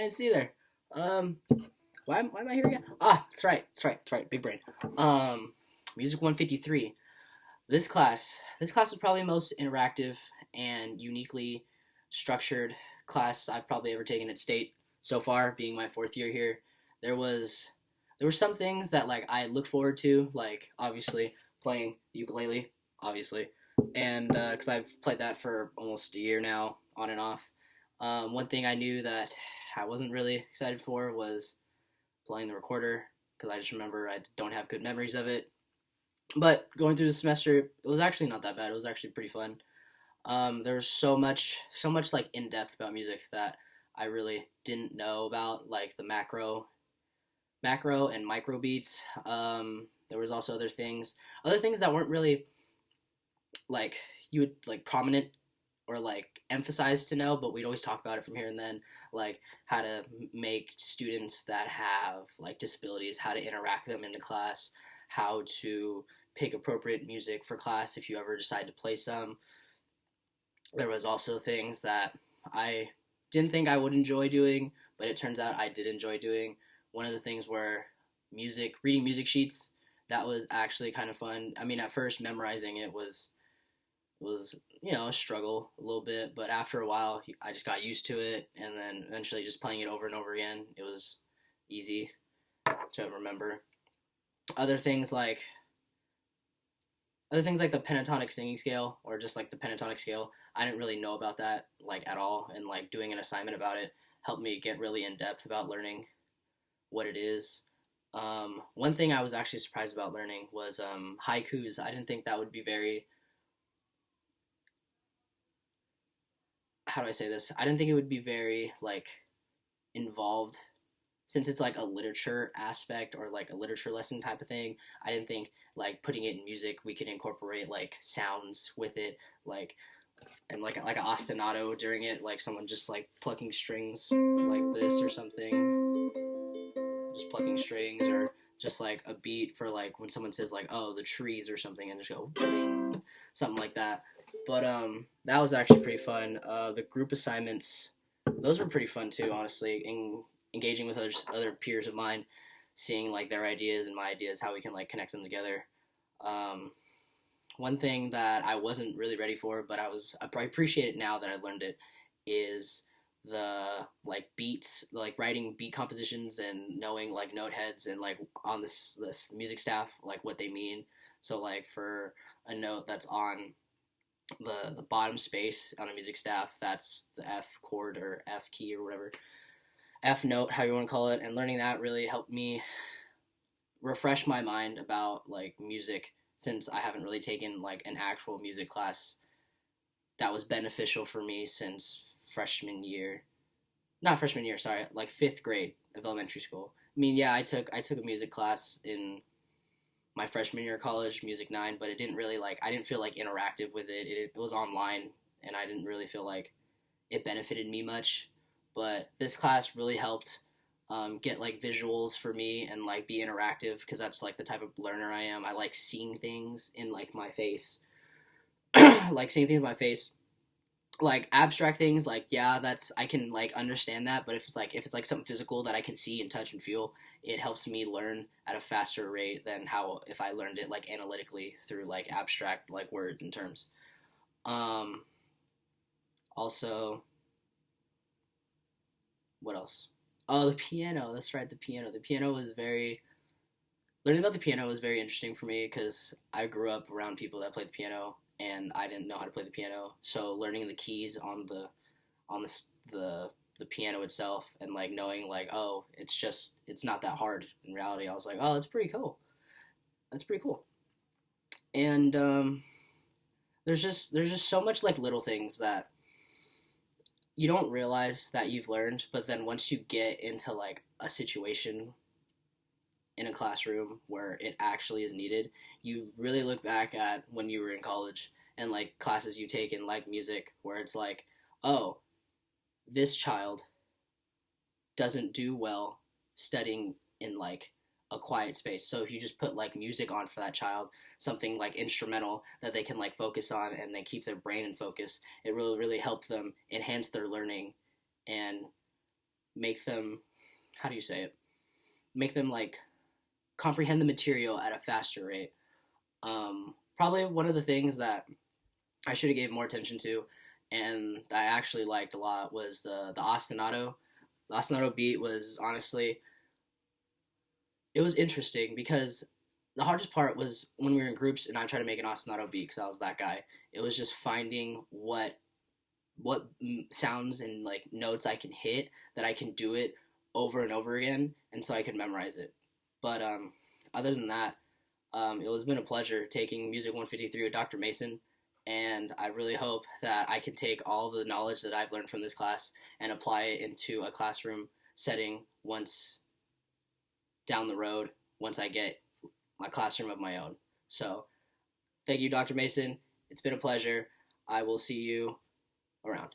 didn't see you there. Why am I here again? Ah, that's right. Big brain. Um, Music 153. This class was probably the most interactive and uniquely structured class I've probably ever taken at state so far, being my fourth year here. There was there were some things that like I look forward to, like obviously playing the ukulele, obviously, and because I've played that for almost a year now, on and off. One thing I knew that I wasn't really excited for was playing the recorder because I just remember I don't have good memories of it. But going through the semester, it was actually not that bad. It was actually pretty fun. There was so much like in depth about music that I really didn't know about, like the macro and micro beats. There was also other things that weren't really like you would like prominent or like emphasized to know, but we'd always talk about it from here and then, like how to make students that have like disabilities, how to interact them in the class, how to pick appropriate music for class if you ever decide to play some. There was also things that I didn't think I would enjoy doing, but it turns out I did enjoy doing. One of the things were reading music sheets. That was actually kind of fun. I mean, at first memorizing it was a struggle a little bit, but after a while I just got used to it, and then eventually just playing it over and over again, it was easy to remember. Other things like the pentatonic singing scale, or just like the pentatonic scale, I didn't really know about that like at all, and like doing an assignment about it helped me get really in depth about learning what it is. One thing I was actually surprised about learning was haikus. I didn't think that would be very, how do I say this? I didn't think it would be very like involved, since it's like a literature aspect or like a literature lesson type of thing. I didn't think like putting it in music we could incorporate like sounds with it, like, and like an ostinato during it, like someone just like plucking strings like this or something, just plucking strings, or just like a beat for like when someone says like, oh, the trees or something, and just go bing, something like that. But that was actually pretty fun. The group assignments, those were pretty fun too, honestly. Engaging with other peers of mine, seeing like their ideas and my ideas, how we can like connect them together. Um, One thing that I wasn't really ready for, but I appreciate it now that I learned it, is the like beats, like writing beat compositions and knowing like note heads and like on this music staff like what they mean. So like for a note that's on the bottom space on a music staff, that's the F chord or F key or whatever, F note, how you want to call it, and learning that really helped me refresh my mind about like music, since I haven't really taken like an actual music class that was beneficial for me since freshman year. Not freshman year, sorry, like 5th grade of elementary school. I mean, yeah, I took a music class in my freshman year of college, Music 9, but it didn't really like I didn't feel like interactive with it. It was online, and I didn't really feel like it benefited me much. But this class really helped get like visuals for me and like be interactive, because that's like the type of learner I am. I like seeing things in like my face, like seeing things in my face, like abstract things. Like yeah, that's I can like understand that, but if it's like something physical that I can see and touch and feel, it helps me learn at a faster rate than how if I learned it like analytically through like abstract like words and terms. Um, Also, what else? Oh, the piano. That's right, the piano. The piano was very Learning about the piano was very interesting for me because I grew up around people that played the piano and I didn't know how to play the piano. So learning the keys on the piano itself, and like knowing like, oh, it's not that hard in reality. I was like, oh, that's pretty cool. That's pretty cool. And there's just so much like little things that you don't realize that you've learned, but then once you get into like a situation in a classroom where it actually is needed, you really look back at when you were in college and like classes you take in like music, where it's like, oh, this child doesn't do well studying in like a quiet space. So if you just put like music on for that child, something like instrumental that they can like focus on and then keep their brain in focus, it really really helped them enhance their learning and make them, how do you say it? Make them like comprehend the material at a faster rate. Probably one of the things that I should have gave more attention to, and I actually liked a lot, was the ostinato. The ostinato beat was honestly, it was interesting because the hardest part was when we were in groups and I tried to make an ostinato beat because I was that guy. It was just finding what sounds and like notes I can hit that I can do it over and over again, and so I could memorize it. But other than that, it has been a pleasure taking Music 153 with Dr. Mason, and I really hope that I can take all the knowledge that I've learned from this class and apply it into a classroom setting once down the road, once I get my classroom of my own. So, thank you, Dr. Mason. It's been a pleasure. I will see you around.